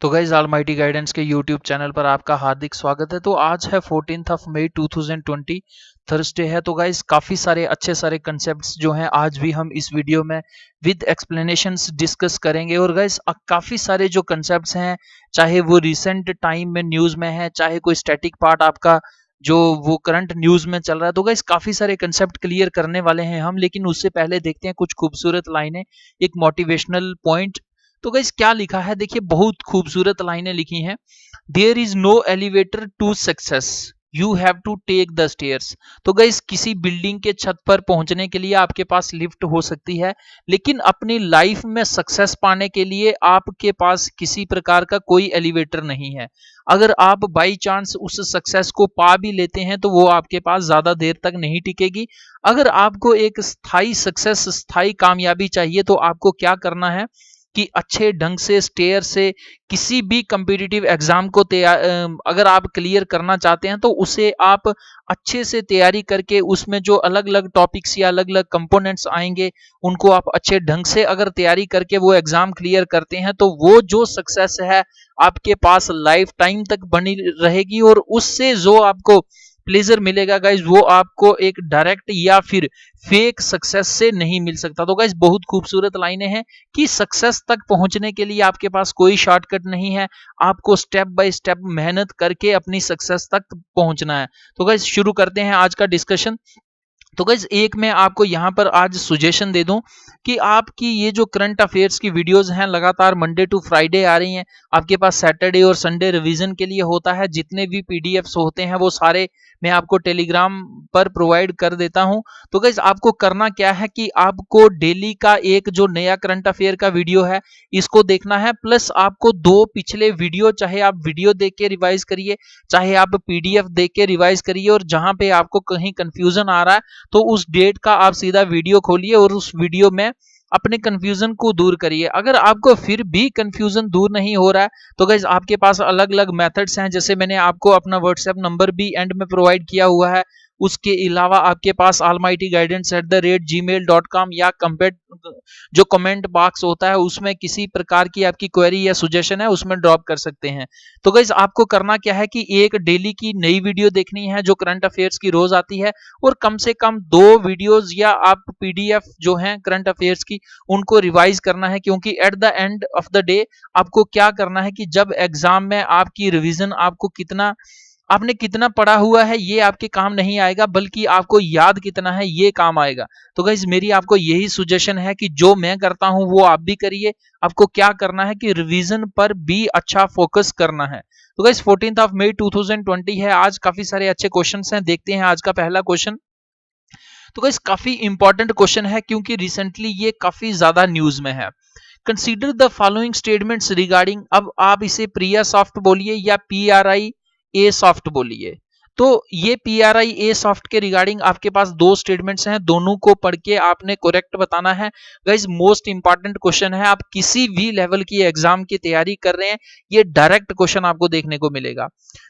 तो guys almighty guidance के YouTube channel पर आपका हार्दिक स्वागत है। तो आज है 14 मई 2020 थर्सडे है। तो गाइज काफ़ी सारे कंसेप्ट्स जो हैं आज भी हम इस वीडियो में विद एक्सप्लेनेशंस डिस्कस करेंगे। और गाइज काफ़ी सारे जो कंसेप्ट्स हैं, चाहे वो रिसेंट टाइम में न्यूज़ में है, चाहे कोई स्टैटिक पार्ट आपका जो वो करंट न्यूज़ में चल रहा है, तो गाइज काफ़ी सारे कंसेप्ट क्लियर करने वाले हैं हम। लेकिन उससे पहले देखते हैं कुछ खूबसूरत लाइनें, एक मोटिवेशनल पॉइंट। तो गाइस क्या लिखा है, देखिए बहुत खूबसूरत लाइनें लिखी हैं। There is no elevator to success, you have to take the stairs. तो गाइस किसी बिल्डिंग के छत पर पहुंचने के लिए आपके पास लिफ्ट हो सकती है, लेकिन अपनी लाइफ में सक्सेस पाने के लिए आपके पास किसी प्रकार का कोई एलिवेटर नहीं है। अगर आप बाई चांस उस सक्सेस को पा भी लेते हैं तो वो आपके पास ज्यादा देर तक नहीं टिकेगी। अगर आपको एक स्थायी सक्सेस, स्थायी कामयाबी चाहिए तो आपको क्या करना है कि अच्छे ढंग से स्टेयर से किसी भी कम्पिटिटिव एग्जाम को अगर आप क्लियर करना चाहते हैं तो उसे आप अच्छे से तैयारी करके उसमें जो अलग अलग टॉपिक्स या अलग अलग कंपोनेंट्स आएंगे उनको आप अच्छे ढंग से अगर तैयारी करके वो एग्जाम क्लियर करते हैं तो वो जो सक्सेस है आपके पास लाइफ टाइम तक बनी रहेगी। और उससे जो आपको प्लेजर मिलेगा गाइज, वो आपको एक डायरेक्ट या फिर फेक सक्सेस से नहीं मिल सकता। तो गाइज बहुत खूबसूरत लाइनें हैं कि सक्सेस तक पहुंचने के लिए आपके पास कोई शॉर्टकट नहीं है, आपको स्टेप बाय स्टेप मेहनत करके अपनी सक्सेस तक पहुंचना है। तो गाइज शुरू करते हैं आज का डिस्कशन। तो गाइज एक मैं आपको यहाँ पर आज सुजेशन दे दूं कि आपकी ये जो करंट अफेयर्स की वीडियोस हैं लगातार मंडे टू फ्राइडे आ रही हैं, आपके पास सैटरडे और संडे रिवीजन के लिए होता है। जितने भी पीडीएफ्स होते हैं वो सारे मैं आपको टेलीग्राम पर प्रोवाइड कर देता हूं। तो गाइज आपको करना क्या है कि आपको डेली का एक जो नया करंट अफेयर का वीडियो है इसको देखना है, प्लस आपको दो पिछले वीडियो, चाहे आप वीडियो देख के रिवाइज करिए, चाहे आप पीडीएफ देख के रिवाइज करिए, और जहां पे आपको कहीं कंफ्यूजन आ रहा है तो उस डेट का आप सीधा वीडियो खोलिए और उस वीडियो में अपने कंफ्यूजन को दूर करिए। अगर आपको फिर भी कंफ्यूजन दूर नहीं हो रहा है तो गाइज आपके पास अलग अलग मेथड्स हैं, जैसे मैंने आपको अपना व्हाट्सएप नंबर भी एंड में प्रोवाइड किया हुआ है। उसके अलावा आपके पास almightyguidance@gmail.com या कमेंट, जो कमेंट बॉक्स होता है उसमें किसी प्रकार की आपकी क्वेरी या सुजेशन है उसमें ड्रॉप कर सकते हैं। तो गाइज आपको करना क्या है कि एक डेली की नई वीडियो देखनी है जो करंट अफेयर्स की रोज आती है, और कम से कम दो वीडियोस या आप पीडीएफ जो हैं करंट अफेयर्स की उनको रिवाइज करना है। क्योंकि at the end of the day आपको क्या करना है कि जब एग्जाम में आपकी रिवीजन, आपने कितना पढ़ा हुआ है ये आपके काम नहीं आएगा, बल्कि आपको याद कितना है ये काम आएगा। तो गाइज मेरी आपको यही सुजेशन है कि जो मैं करता हूं वो आप भी करिए। आपको क्या करना है कि रिवीजन पर भी अच्छा फोकस करना है। तो गाइज 14 मई 2020 है आज, काफी सारे अच्छे क्वेश्चंस हैं। देखते हैं आज का पहला क्वेश्चन। तो गाइस काफी इंपॉर्टेंट क्वेश्चन है क्योंकि रिसेंटली ये काफी ज्यादा न्यूज में है। Consider the following statements regarding, अब आप इसे प्रिया सॉफ्ट बोलिए या PRI ए सॉफ्ट बोलिए। तो ये PRI ए सॉफ्ट के रिगार्डिंग आपके पास दो स्टेटमेंट्स हैं, दोनों को पढ़ के आपने करेक्ट बताना है। गाइस मोस्ट इंपॉर्टेंट क्वेश्चन है, आप किसी भी लेवल की एग्जाम की तैयारी कर रहे हैं ये डायरेक्ट क्वेश्चन आपको देखने को मिलेगा।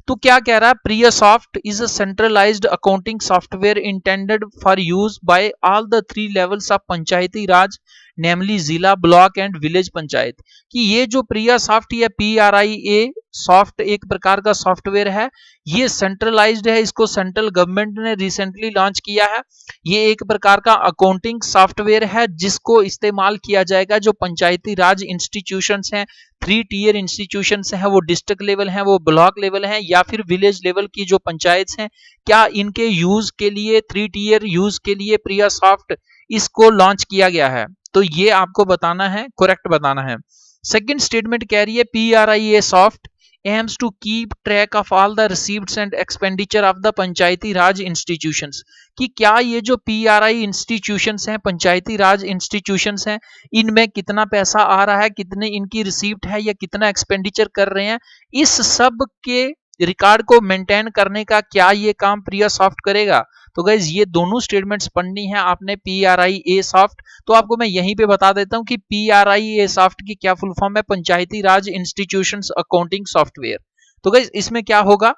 तो क्या कह रहा है, PRIA soft is a centralised accounting software intended for use by all the 3 levels of Panchayati Raj, namely zila, block and village panchayat. कि ये जो प्रिया सॉफ्ट या PRI ए सॉफ्ट एक प्रकार का सॉफ्टवेयर है, ये सेंट्रलाइज्ड है, इसको सेंट्रल गवर्नमेंट ने रिसेंटली लॉन्च किया है। ये एक प्रकार का अकाउंटिंग सॉफ्टवेयर है जिसको इस्तेमाल किया जाएगा जो पंचायती राज इंस्टीट्यूशंस हैं, 3 टियर इंस्टीट्यूशंस हैं, वो डिस्ट्रिक्ट लेवल हैं, वो ब्लॉक लेवल हैं, या फिर विलेज लेवल की जो पंचायत हैं, क्या इनके यूज के लिए 3 टियर यूज के लिए प्रिया सॉफ्ट इसको लॉन्च किया गया है। तो ये आपको बताना है, करेक्ट बताना है। सेकंड स्टेटमेंट कह रही है PRI A soft aims to keep track of all the receipts and expenditure of the Panchayati Raj institutions। कि क्या ये जो PRI institutions हैं, पंचायती राज institutions हैं, इनमें कितना पैसा आ रहा है, कितने इनकी रिसीप्ट है या कितना एक्सपेंडिचर कर रहे हैं, इस सब के रिकॉर्ड को मेंटेन करने का क्या ये काम प्रिया सॉफ्ट करेगा। तो गाइज ये दोनों स्टेटमेंट्स पढ़नी है आपने PRI ए सॉफ्ट। तो आपको मैं यहीं पे बता देता हूं कि PRI ए सॉफ्ट की क्या फुल फॉर्म है, पंचायती राज इंस्टीट्यूशंस अकाउंटिंग सॉफ्टवेयर। तो गाइज इसमें क्या होगा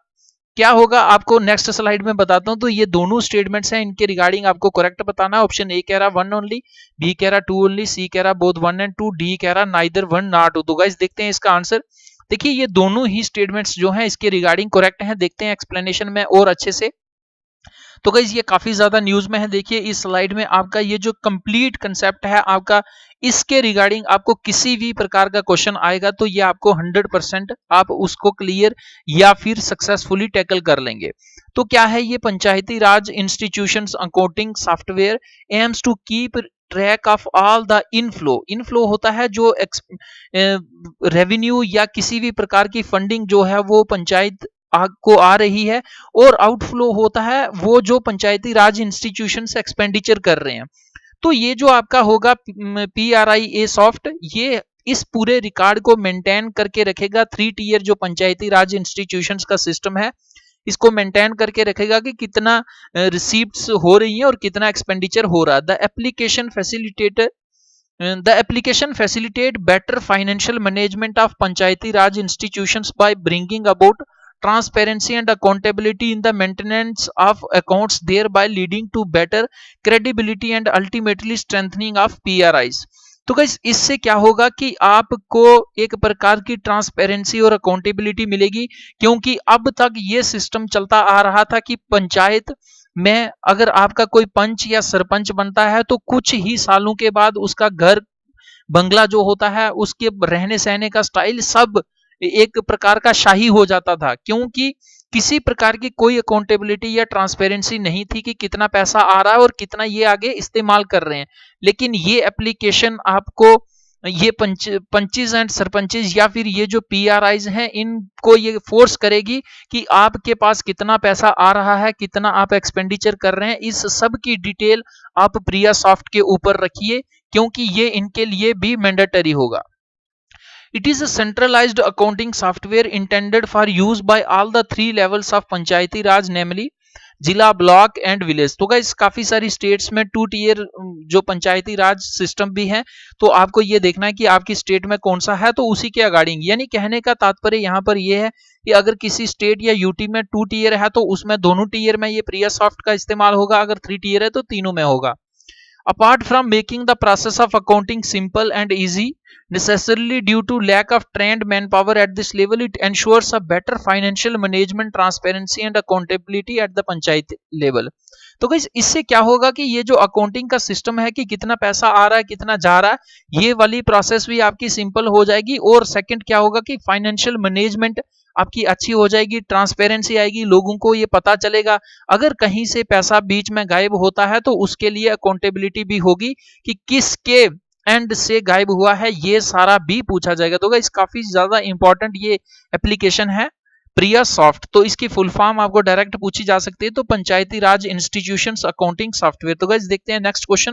आपको नेक्स्ट स्लाइड में बताता हूं। तो ये दोनों स्टेटमेंट्स हैं, इनके रिगार्डिंग आपको करेक्ट बताना है। ऑप्शन ए कह रहा 1 ओनली, बी कह रहा 2 ओनली, सी कह रहा बोथ 1 एंड 2, डी कह रहा नाइदर 1 नॉट 2। तो गाइज देखते हैं इसका आंसर। देखिए ये दोनों ही स्टेटमेंट्स जो हैं इसके रिगार्डिंग करेक्ट हैं। देखते हैं एक्सप्लेनेशन में और अच्छे से। तो गाइस ये काफी ज्यादा न्यूज में है। देखिए इस स्लाइड में आपका ये जो कंप्लीट कंसेप्ट है आपका, इसके रिगार्डिंग आपको किसी भी प्रकार का क्वेश्चन आएगा तो ये आपको 100% आप उसको क्लियर या फिर सक्सेसफुली टैकल कर लेंगे। तो क्या है ये Panchayati Raj institutions accounting software aims to keep track of all the inflow. Inflow होता है जो रेवेन्यू या किसी भी प्रकार की फंडिंग जो है वो पंचायत को आ रही है, और आउटफ्लो होता है वो जो पंचायती राज इंस्टीट्यूशन से एक्सपेंडिचर कर रहे हैं। तो ये जो आपका होगा PRIA सॉफ्ट, ये इस पूरे रिकॉर्ड को मेंटेन करके रखेगा। 3 टीयर जो पंचायती राज इंस्टीट्यूशंस का सिस्टम है इसको मेंटेन करके रखेगा कि कितना रिसीप्ट्स हो रही हैं और कितना एक्सपेंडिचर हो रहा है। The application facilitate better financial management of Panchayati Raj institutions by bringing about transparency and accountability in the maintenance of accounts, thereby leading to better credibility and ultimately strengthening of PRIs। तो guys इससे क्या होगा कि आपको एक प्रकार की transparency और अकाउंटेबिलिटी मिलेगी, क्योंकि अब तक ये सिस्टम चलता आ रहा था कि पंचायत में अगर आपका कोई पंच या सरपंच बनता है तो कुछ ही सालों के बाद उसका घर बंगला जो होता है उसके रहने सहने का स्टाइल सब एक प्रकार का शाही हो जाता था, क्योंकि किसी प्रकार की कोई अकाउंटेबिलिटी या ट्रांसपेरेंसी नहीं थी कि कितना पैसा आ रहा है और कितना ये आगे इस्तेमाल कर रहे हैं। लेकिन ये एप्लीकेशन आपको ये पंचेज एंड सरपंचेज या फिर ये जो PRIs हैं इनको ये फोर्स करेगी कि आपके पास कितना पैसा आ रहा है, कितना आप एक्सपेंडिचर कर रहे हैं, इस सब की डिटेल आप प्रिया सॉफ्ट के ऊपर रखिए, क्योंकि ये इनके लिए भी मैंडेटरी होगा। It is a centralized accounting software intended for use by all the 3 levels of Panchayati Raj, namely जिला, ब्लॉक एंड विलेज। तो गाइस काफी सारी स्टेट्स में 2 टीयर जो पंचायती राज सिस्टम भी है, तो आपको ये देखना है कि आपकी स्टेट में कौन सा है, तो उसी के अकॉर्डिंग, यानी कहने का तात्पर्य यहाँ पर ये है कि अगर किसी स्टेट या यूटी में 2 टीयर है तो उसमें दोनों टीयर में ये प्रिया सॉफ्ट का इस्तेमाल होगा, अगर 3 टीयर है तो तीनों में होगा। Apart from making the process of accounting simple and easy, necessarily due to lack of trained manpower at this level, it ensures a better financial management, transparency and accountability at the panchayat level। तो guys इससे क्या होगा कि ये जो accounting का system है कि कितना पैसा आ रहा है कितना जा रहा है, ये वाली प्रोसेस भी आपकी सिंपल हो जाएगी। और सेकंड क्या होगा कि फाइनेंशियल मैनेजमेंट आपकी अच्छी हो जाएगी, ट्रांसपेरेंसी आएगी, लोगों को ये पता चलेगा अगर कहीं से पैसा बीच में गायब होता है तो उसके लिए अकाउंटेबिलिटी भी होगी कि किसके एंड से गायब हुआ है, ये सारा भी पूछा जाएगा। तो गाइस काफी ज्यादा इंपॉर्टेंट ये एप्लीकेशन है प्रिया सॉफ्ट। तो इसकी फुल फॉर्म आपको डायरेक्ट पूछी जा सकती है, तो पंचायती राज इंस्टीट्यूशंस अकाउंटिंग सॉफ्टवेयर। तो गाइस देखते हैं नेक्स्ट क्वेश्चन।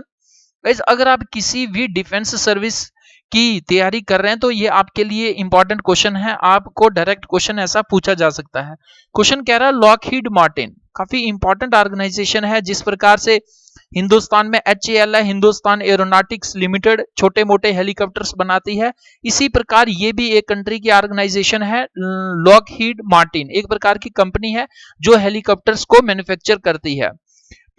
गाइस अगर आप किसी भी डिफेंस सर्विस की तैयारी कर रहे हैं तो ये आपके लिए इंपॉर्टेंट क्वेश्चन है, आपको डायरेक्ट क्वेश्चन ऐसा पूछा जा सकता है। क्वेश्चन कह रहा है लॉकहीड मार्टिन काफी इंपॉर्टेंट ऑर्गेनाइजेशन है, जिस प्रकार से हिंदुस्तान में HAL है, हिंदुस्तान एरोनॉटिक्स लिमिटेड, छोटे मोटे हेलीकॉप्टर्स बनाती है, इसी प्रकार ये भी एक कंट्री की ऑर्गेनाइजेशन है। लॉकहीड मार्टिन एक प्रकार की कंपनी है जो हेलीकॉप्टर्स को मैन्युफैक्चर करती है।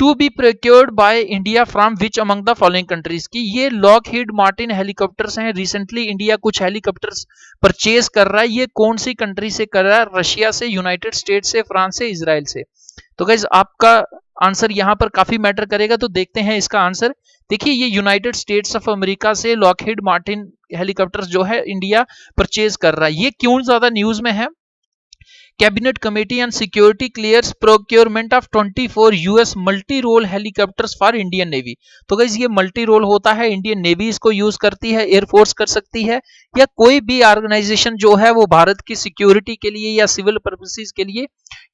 To be procured by India from which among the following countries की ये लॉकहीड मार्टिन हेलीकॉप्टर्स हैं। रिसेंटली इंडिया कुछ हेलीकॉप्टर्स परचेज कर रहा है, ये कौन सी कंट्री से कर रहा है? रशिया से, यूनाइटेड स्टेट्स से, फ्रांस से, इजराइल से। तो गाइस आपका आंसर यहां पर काफी मैटर करेगा, तो देखते हैं इसका आंसर। देखिए ये यूनाइटेड स्टेट्स ऑफ अमेरिका से लॉकहीड मार्टिन हेलीकॉप्टर्स जो है इंडिया परचेज कर रहा है। ये क्यों ज्यादा न्यूज में है? Cabinet committee and security clears procurement of 24 US multi role helicopters for Indian navy. तो गाइस ये मल्टी रोल होता है, इंडियन नेवी इसको यूज करती है, एयरफोर्स कर सकती है, या कोई भी ऑर्गेनाइजेशन जो है वो भारत की सिक्योरिटी के लिए या सिविल पर्पसेस के लिए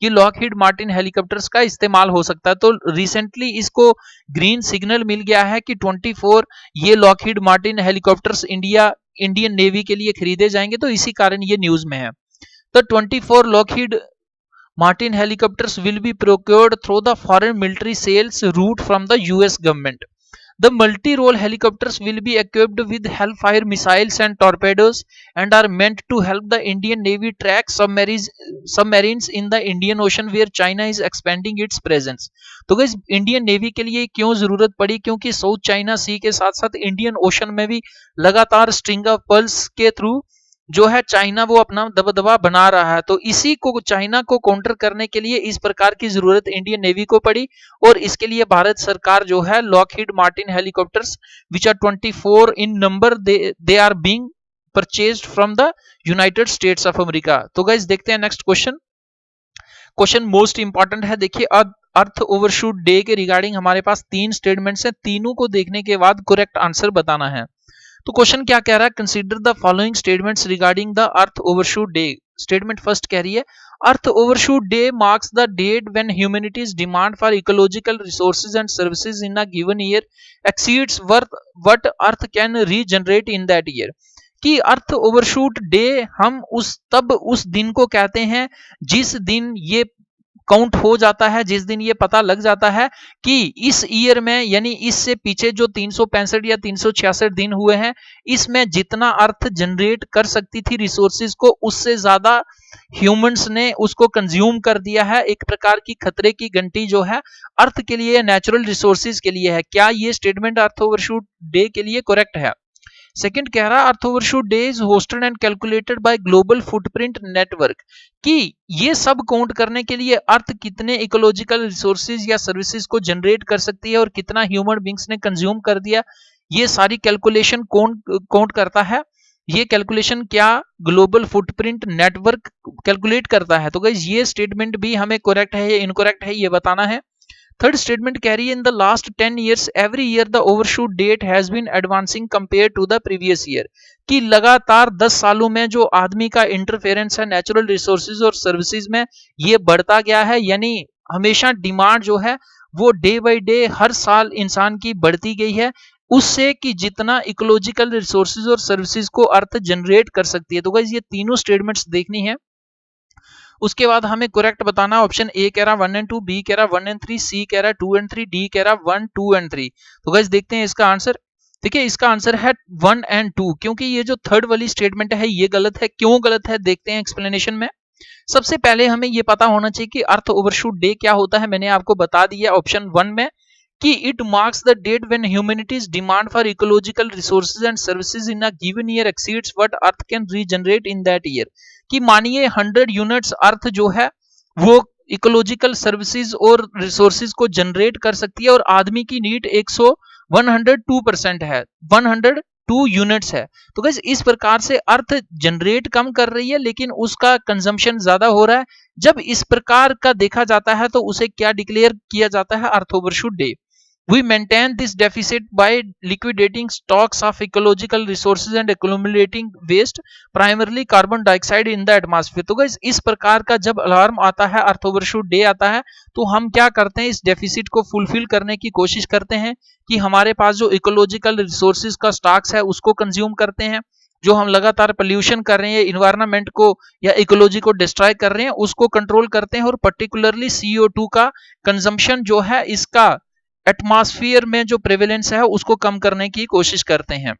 ये लॉकहीड मार्टिन हेलीकॉप्टर्स का इस्तेमाल हो सकता है। तो रिसेंटली इसको ग्रीन सिग्नल मिल गया है कि 24 ये Lockheed Martin helicopters Indian navy के लिए खरीदे जाएंगे, तो इसी कारण ये न्यूज में है। The 24 Lockheed Martin helicopters will be procured through the foreign military sales route from the US government. The multi-role helicopters will be equipped with Hellfire missiles and torpedoes and are meant to help the Indian Navy track submarines in the Indian Ocean where China is expanding its presence. तो guys Indian navy के लिए क्यों जरूरत पड़ी? क्योंकि south China सी के साथ साथ इंडियन ओशन में भी लगातार स्ट्रिंग ऑफ पर्ल्स के थ्रू जो है चाइना वो अपना दबदबा बना रहा है। तो इसी को चाइना को काउंटर करने के लिए इस प्रकार की जरूरत इंडियन नेवी को पड़ी और इसके लिए भारत सरकार जो है Lockheed Martin helicopters which are 24 in number they are being purchased from the United States of America. तो गाइस देखते हैं next question. Question most important है, देखिए अर्थ ओवरशूट डे के रिगार्डिंग हमारे पास 3 स्टेटमेंट्स हैं, तीनों को देखने के बाद करेक्ट आंसर बताना है। तो क्वेश्चन क्या कह रहा है, consider the following statements regarding the Earth overshoot Day. Statement first कह रही है Earth overshoot Day marks the date when humanity's demand for ecological resources and services in a given year exceeds what earth can regenerate in that year. कि Earth overshoot day हम उस दिन को कहते हैं जिस दिन ये काउंट हो जाता है, जिस दिन ये पता लग जाता है कि इस ईयर में यानी इससे पीछे जो 365 या 366 दिन हुए हैं इसमें जितना अर्थ जनरेट कर सकती थी रिसोर्सेज को उससे ज्यादा ह्यूमंस ने उसको कंज्यूम कर दिया है। एक प्रकार की खतरे की घंटी जो है अर्थ के लिए नेचुरल रिसोर्सेज के लिए है। क्या ये स्टेटमेंट अर्थ ओवरशूट डे के लिए करेक्ट है? सेकंड कह रहा है Earth overshoot Day is hosted and calculated by Global Footprint Network. कि ये सब काउंट करने के लिए अर्थ कितने इकोलॉजिकल रिसोर्सेज या सर्विसेज को जनरेट कर सकती है और कितना ह्यूमन बींग्स ने कंज्यूम कर दिया, ये सारी कैलकुलेशन कौन काउंट करता है? ये कैलकुलेशन क्या ग्लोबल फुटप्रिंट नेटवर्क कैलकुलेट करता है। तो गाइस ये स्टेटमेंट भी हमें करेक्ट है या इनकरेक्ट है ये बताना है। थर्ड स्टेटमेंट कह रही है in the last 10 years every year the overshoot date has been advancing compare to the previous year. कि लगातार 10 सालों में जो आदमी का इंटरफेरेंस है नेचुरल रिसोर्सेज और सर्विसेज में ये बढ़ता गया है, यानी हमेशा डिमांड जो है वो डे बाय डे हर साल इंसान की बढ़ती गई है उससे कि जितना इकोलॉजिकल रिसोर्सेज और सर्विसेज को अर्थ जनरेट कर सकती है। तो गाइस ये तीनों स्टेटमेंट्स देखनी है। उसके बाद हमें करेक्ट बताना, ऑप्शन ए कह रहा 1 एंड 2, बी कह रहा 1 एंड 3, सी कह रहा 2 एंड 3, डी कह रहा 1 2 एंड 3। तो गाइस देखते हैं इसका आंसर। देखिए इसका आंसर है 1 एंड 2 क्योंकि ये जो थर्ड वाली स्टेटमेंट है ये गलत है। क्यों गलत है देखते हैं एक्सप्लेनेशन में। सबसे पहले हमें ये पता होना चाहिए कि अर्थ ओवरशूट डे क्या होता है। मैंने आपको बता दिया ऑप्शन 1 में कि it marks the date when humanity's demand for ecological resources and services in a given year exceeds what earth can regenerate in that year. कि मानिए 100 यूनिट्स अर्थ जो है वो इकोलॉजिकल सर्विसेज और रिसोर्सेज को जनरेट कर सकती है और आदमी की नीड 102% है, 102 यूनिट्स है। तो गाइस इस प्रकार से अर्थ जनरेट कम कर रही है लेकिन उसका कंजम्पशन ज्यादा हो रहा है। जब इस प्रकार का देखा जाता है तो उसे क्या डिक्लेयर किया जाता है? Earth overshoot Day. We maintain this deficit by liquidating stocks of ecological resources and accumulating waste, primarily carbon dioxide in the atmosphere। तो गाइस इस प्रकार का जब अलार्म आता है, अर्थ ओवरशूट डे आता है, तो हम क्या करते हैं? इस डेफिसिट को फुलफिल करने की कोशिश करते हैं कि हमारे पास जो इकोलॉजिकल रिसोर्सेज का स्टॉक्स है उसको कंज्यूम करते हैं। जो हम लगातार पोल्यूशन कर रहे हैं, इन्वायरमेंट को या इकोलॉजी को डिस्ट्रॉय कर रहे हैं उसको कंट्रोल करते हैं और पर्टिकुलरली CO2 का कंजम्पशन जो है इसका एटमॉस्फेयर में जो प्रेवलेंस है उसको कम करने की कोशिश करते हैं।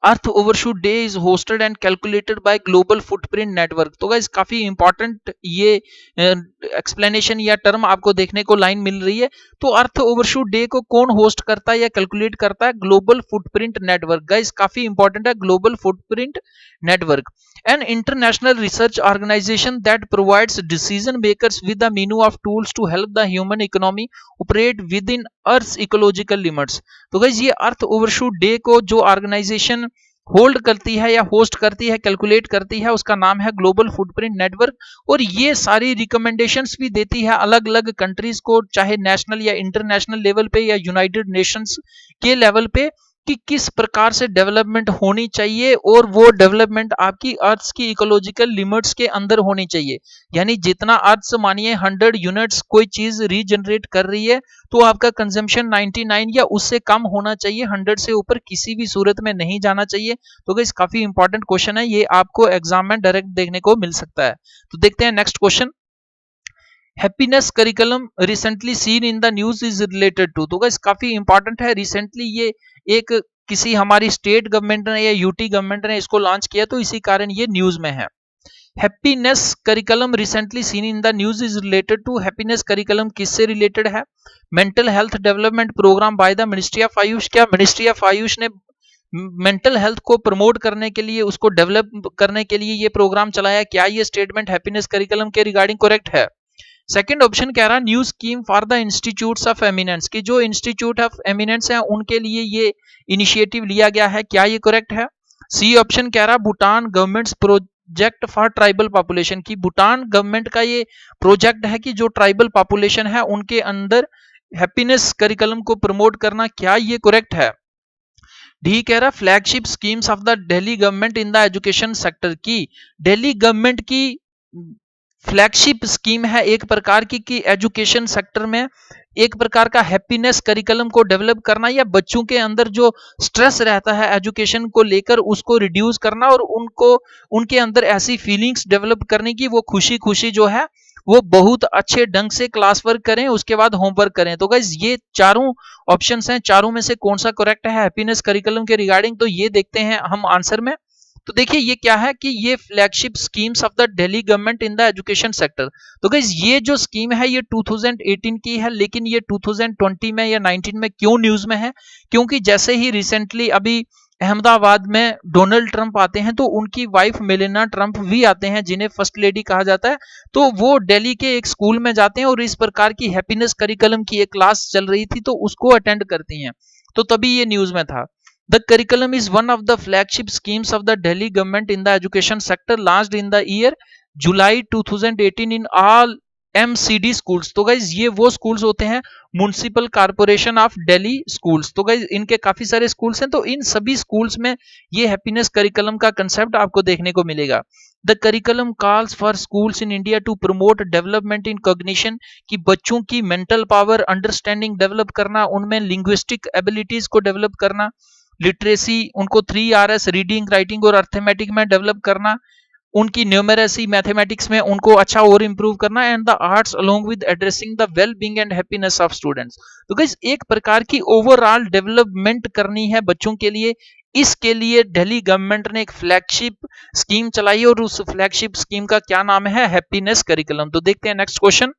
Earth overshoot Day is hosted and calculated by Global Footprint Network. तो गाइस काफी इंपॉर्टेंट ये एक्सप्लेनेशन या टर्म आपको देखने को लाइन मिल रही है। तो अर्थ ओवरशूट डे को कौन होस्ट करता है या कैलकुलेट करता है? Global Footprint network. गाइस काफी इंपॉर्टेंट है global Footprint network, an international research organization that provides decision makers with a menu of tools to help the human economy operate within Earth's ecological limits। तो guys ये अर्थ overshoot day को जो organisation hold करती है या host करती है, calculate करती है, उसका नाम है ग्लोबल फुटप्रिंट नेटवर्क। और ये सारी रिकमेंडेशंस भी देती है अलग अलग कंट्रीज को, चाहे नेशनल या इंटरनेशनल लेवल पे या यूनाइटेड नेशंस के लेवल पे, कि किस प्रकार से डेवलपमेंट होनी चाहिए और वो डेवलपमेंट आपकी अर्थ की इकोलॉजिकल लिमिट्स के अंदर होनी चाहिए। यानी जितना अर्थ से मानिए 100 यूनिट्स कोई चीज रीजनरेट कर रही है तो आपका कंजम्पशन 99 या उससे कम होना चाहिए, 100 से ऊपर किसी भी सूरत में नहीं जाना चाहिए। तो गाइस काफी इंपॉर्टेंट क्वेश्चन है, ये आपको एग्जाम में डायरेक्ट देखने को मिल सकता है। तो देखते हैं next question. Happiness curriculum recently seen in the news is related to. तो गाइस काफी इंपॉर्टेंट है, रिसेंटली ये एक किसी हमारी स्टेट गवर्नमेंट ने या यूटी गवर्नमेंट ने इसको लॉन्च किया तो इसी कारण ये न्यूज में है। Happiness curriculum recently seen in the news is related to. Happiness curriculum किससे रिलेटेड है? Mental health development programme by the ministry of AYUSH. क्या मिनिस्ट्री ऑफ आयुष ने मेंटल हेल्थ को प्रमोट करने के लिए, उसको डेवलप करने के लिए ये प्रोग्राम चलाया। क्या ये स्टेटमेंट हैप्पीनेस करिकुलम के रिगार्डिंग करेक्ट है? सेकंड ऑप्शन कह रहा new scheme for the institutes of eminence, कि जो इंस्टीट्यूट ऑफ एमिनेंस है उनके लिए ये इनिशिएटिव लिया गया है। क्या ये करेक्ट है? सी ऑप्शन कह रहा Bhutan governments project for tribal population, की भूटान गवर्नमेंट का ये प्रोजेक्ट है कि जो ट्राइबल पॉपुलेशन है उनके अंदर हैप्पीनेस करिकुलम को प्रमोट करना। क्या ये करेक्ट है? डी कह रहा flagship schemes of the Delhi government in the education sector, की दिल्ली गवर्नमेंट की फ्लैगशिप स्कीम है एक प्रकार की कि एजुकेशन सेक्टर में एक प्रकार का हैप्पीनेस करिकुलम को डेवलप करना, या बच्चों के अंदर जो स्ट्रेस रहता है एजुकेशन को लेकर उसको रिड्यूस करना और उनको उनके अंदर ऐसी फीलिंग्स डेवलप करने की वो खुशी खुशी जो है वो बहुत अच्छे ढंग से क्लास वर्क करें, उसके बाद होमवर्क करें। तो गाइस ये चारों ऑप्शंस हैं, चारों में से कौन सा करेक्ट है हैप्पीनेस करिकुलम के रिगार्डिंग? तो ये देखते हैं हम आंसर में। तो देखिए ये क्या है कि ये flagship schemes of the Delhi government in the education sector. तो गाइस ये जो स्कीम है ये 2018 की है, लेकिन ये 2020 में या 19 में क्यों न्यूज में है? क्योंकि जैसे ही रिसेंटली अभी अहमदाबाद में डोनाल्ड ट्रंप आते हैं तो उनकी वाइफ मेलिना ट्रंप भी आते हैं, जिन्हें फर्स्ट लेडी कहा जाता है। तो वो दिल्ली के एक स्कूल में जाते हैं और इस प्रकार की हैप्पीनेस करिकुलम की एक क्लास चल रही थी तो उसको अटेंड करती हैं, तो तभी ये न्यूज में था। The curriculum is one of the flagship schemes of the Delhi government in the education sector, launched in the year July 2018 in all MCD schools। तो गाइज ये वो स्कूल्स होते हैं municipal corporation of Delhi schools. तो guys इनके काफी सारे schools हैं, तो इन सभी स्कूल्स में ये हैप्पीनेस करिकुलम का कंसेप्ट आपको देखने को मिलेगा। The curriculum calls for schools in India to promote development in cognition, कि बच्चों की मेंटल पावर अंडरस्टैंडिंग डेवलप करना, उनमें लिंग्विस्टिक एबिलिटीज को डेवलप करना, लिटरेसी उनको 3 Rs रीडिंग राइटिंग और अर्थमेटिक में डेवलप करना, उनकी न्यूमेरेसी मैथमेटिक्स में उनको अच्छा और इंप्रूव करना, and the arts along with addressing the well being and happiness of students. तो गाइस एक प्रकार की ओवरऑल डेवलपमेंट करनी है बच्चों के लिए, इसके लिए दिल्ली गवर्नमेंट ने एक फ्लैगशिप स्कीम चलाई और उस फ्लैगशिप स्कीम का क्या नाम है? Happiness curriculum. तो देखते हैं नेक्स्ट क्वेश्चन।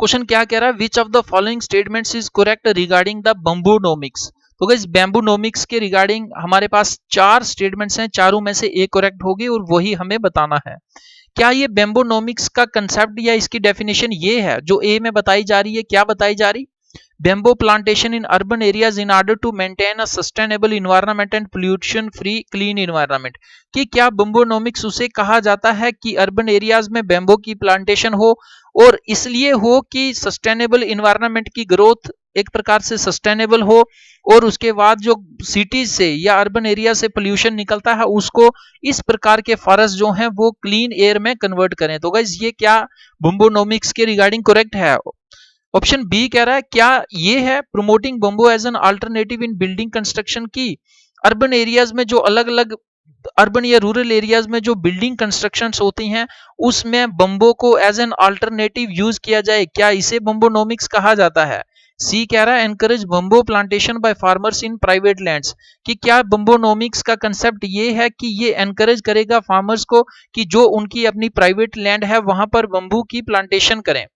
क्वेश्चन क्या कह रहा है? Which of the following statements is correct regarding the bamboonomics. तो गाइस बैम्बोनोमिक्स के रिगार्डिंग हमारे पास 4 स्टेटमेंट्स हैं, चारों में से एक करेक्ट होगी और वही हमें बताना है। क्या ये बैम्बोनोमिक्स का कंसेप्ट या इसकी डेफिनेशन ये है जो ए में बताई जा रही है? क्या बताई जा रही? Bamboo plantation in urban areas in order to maintain a sustainable environment and pollution free clean environment, कि क्या बम्बोनोमिक्स उसे कहा जाता है कि अर्बन एरियाज में बैम्बो की प्लांटेशन हो और इसलिए हो कि सस्टेनेबल इन्वायरमेंट की ग्रोथ एक प्रकार से सस्टेनेबल हो, और उसके बाद जो सिटीज से या अर्बन एरिया से पोल्यूशन निकलता है उसको इस प्रकार के फॉरेस्ट जो हैं वो क्लीन एयर में कन्वर्ट करें। तो गाइस ये क्या बम्बोनोमिक्स के रिगार्डिंग करेक्ट है? ऑप्शन बी कह रहा है क्या ये है promoting bamboo as an alternative in building construction, की अर्बन एरियाज में जो अलग अलग अर्बन या रूरल एरियाज में जो बिल्डिंग कंस्ट्रक्शंस होती हैं उसमें बम्बो को एज एन अल्टरनेटिव यूज किया जाए, क्या इसे बम्बोनोमिक्स कहा जाता है? सी कह रहा है encourage bamboo plantation by farmers in private lands, कि क्या बम्बोनोमिक्स का कंसेप्ट ये है कि ये एनकरेज करेगा फार्मर्स को कि जो उनकी अपनी प्राइवेट लैंड है वहां पर बम्बू की प्लांटेशन करें।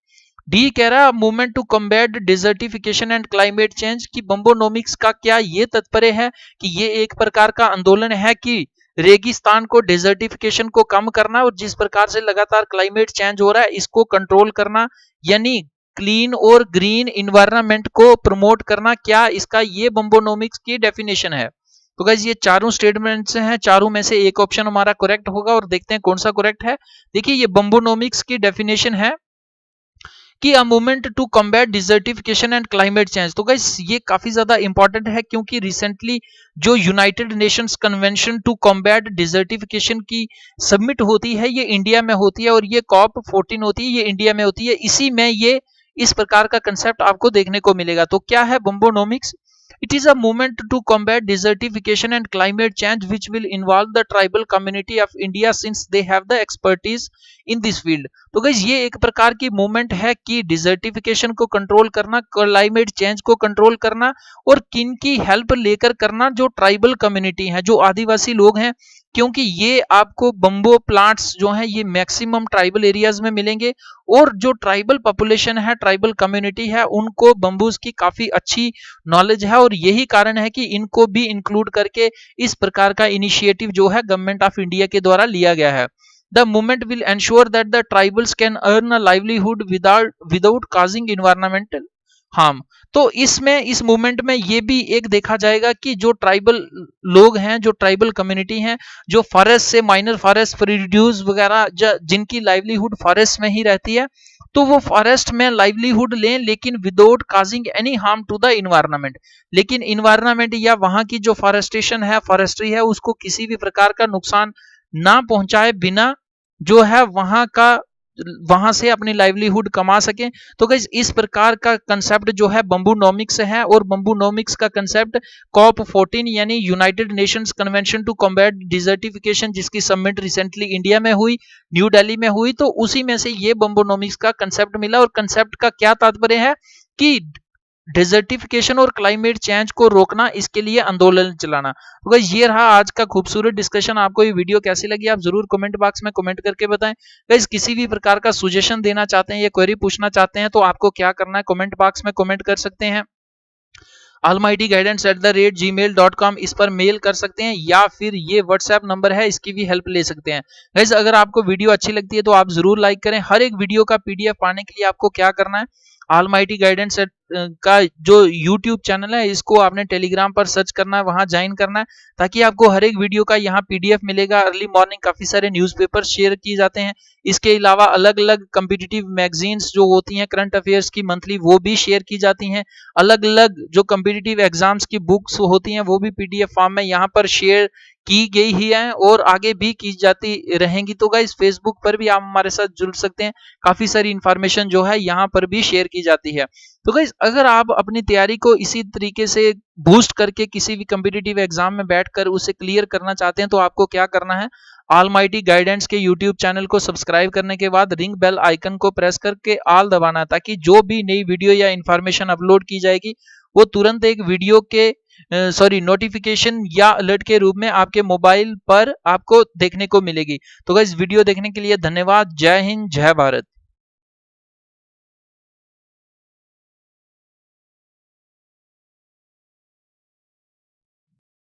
डी कह रहा है movement to combat desertification and climate change, की बम्बोनोमिक्स का क्या ये तात्पर्य है कि ये एक प्रकार का आंदोलन है कि रेगिस्तान को डिजर्टिफिकेशन को कम करना और जिस प्रकार से लगातार क्लाइमेट चेंज हो रहा है इसको कंट्रोल करना, यानी क्लीन और ग्रीन इन्वायरमेंट को प्रमोट करना, क्या इसका ये बम्बोनोमिक्स की डेफिनेशन है? तो गाइस ये चारों स्टेटमेंट्स हैं, चारों में से एक ऑप्शन हमारा करेक्ट होगा और देखते हैं कौन सा करेक्ट है। देखिए ये बम्बोनोमिक्स की डेफिनेशन है कि a movement to combat desertification and climate change. तो गाइस ये काफी ज्यादा इंपॉर्टेंट है क्योंकि रिसेंटली जो United Nations Convention to combat Desertification की सबमिट होती है ये इंडिया में होती है और ये COP 14 होती है ये इंडिया में होती है, इसी में ये इस प्रकार का कंसेप्ट आपको देखने को मिलेगा। तो क्या है बम्बोनोमिक्स? It is a movement to combat desertification and climate change which will involve the tribal community of India since they have the expertise in this field. तो गाइस ये एक प्रकार की मूवमेंट है कि डिजर्टिफिकेशन को कंट्रोल करना, क्लाइमेट चेंज को कंट्रोल करना, और किन की हेल्प लेकर करना, जो ट्राइबल कम्युनिटी है, जो आदिवासी लोग हैं, क्योंकि ये आपको बम्बो प्लांट्स जो हैं ये मैक्सिमम ट्राइबल एरियाज में मिलेंगे, और जो ट्राइबल पॉपुलेशन है, ट्राइबल कम्युनिटी है, उनको बम्बूज की काफी अच्छी नॉलेज है, और यही कारण है कि इनको भी इंक्लूड करके इस प्रकार का इनिशिएटिव जो है गवर्नमेंट ऑफ इंडिया के द्वारा लिया गया है। The movement will ensure that the tribals can earn a livelihood without causing environmental harm। तो इसमें इस मूवमेंट में ये भी एक देखा जाएगा कि जो ट्राइबल लोग हैं, जो ट्राइबल कम्युनिटी हैं, जो फॉरेस्ट से माइनर फॉरेस्ट प्रोड्यूस वगैरह जिनकी लाइवलीहुड फॉरेस्ट में ही रहती है, तो वो फॉरेस्ट में लाइवलीहुड लें, लेकिन without causing any harm to the environment. लेकिन इन्वायरमेंट या वहां की जो फॉरेस्टेशन है, फॉरेस्ट्री है, उसको किसी भी प्रकार का नुकसान ना पहुंचाए बिना जो है वहां से अपनी लाइवलीहुड कमा सकें। तो गाइस इस प्रकार का कंसेप्ट जो है बम्बूनोमिक्स है, और बम्बूनोमिक्स का कंसेप्ट कॉप 14 यानी United Nations Convention to combat Desertification, जिसकी समिट रिसेंटली इंडिया में हुई, न्यू दिल्ली में हुई, तो उसी में से ये बम्बूनोमिक्स का कंसेप्ट मिला। और कंसेप्ट का क्या तात्पर्य है कि डिजर्टिफिकेशन और क्लाइमेट चेंज को रोकना, इसके लिए आंदोलन चलाना। तो गाइस ये रहा आज का खूबसूरत डिस्कशन। आपको ये वीडियो कैसी लगी आप जरूर कमेंट बॉक्स में कमेंट करके बताएं। गाइस किसी भी प्रकार का सुजेशन देना चाहते हैं या क्वेरी पूछना चाहते हैं तो आपको क्या करना है, कमेंट बॉक्स में कमेंट कर सकते हैं। almightyguidance@gmail.com इस पर मेल कर सकते हैं, या फिर ये व्हाट्सएप नंबर है, इसकी भी हेल्प ले सकते हैं। गाइस अगर आपको वीडियो अच्छी लगती है तो आप जरूर लाइक करें। हर एक वीडियो का पीडीएफ पाने के लिए आपको क्या करना है, ऑलमाइटी गाइडेंस का जो यूट्यूब चैनल है इसको आपने टेलीग्राम पर सर्च करना है, वहां ज्वाइन करना है, ताकि आपको हर एक वीडियो का यहाँ पीडीएफ मिलेगा। अर्ली मॉर्निंग काफी सारे न्यूज़पेपर शेयर किए जाते हैं। इसके अलावा अलग अलग कम्पिटिटिव मैगजीन्स जो होती हैं करंट अफेयर्स की मंथली, वो भी शेयर की जाती हैं। अलग अलग जो कम्पिटिटिव एग्जाम्स की बुक्स होती हैं वो भी पीडीएफ फॉर्म में यहाँ पर शेयर की गई ही है, और आगे भी की जाती रहेंगी। तो गाइस फेसबुक पर भी आप हमारे साथ जुड़ सकते हैं, काफी सारी इंफॉर्मेशन जो है यहाँ पर भी शेयर की जाती है। तो गाइस अगर आप अपनी तैयारी को इसी तरीके से बूस्ट करके किसी भी कम्पिटिटिव एग्जाम में बैठकर उसे क्लियर करना चाहते हैं तो आपको क्या करना है, ऑलमाइटी गाइडेंस के यूट्यूब चैनल को सब्सक्राइब करने के बाद रिंग बेल आइकन को प्रेस करके ऑल दबाना है, ताकि जो भी नई वीडियो या इंफॉर्मेशन अपलोड की जाएगी वो तुरंत एक वीडियो के नोटिफिकेशन या अलर्ट के रूप में आपके मोबाइल पर आपको देखने को मिलेगी। तो गाइस वीडियो देखने के लिए धन्यवाद। जय हिंद, जय भारत।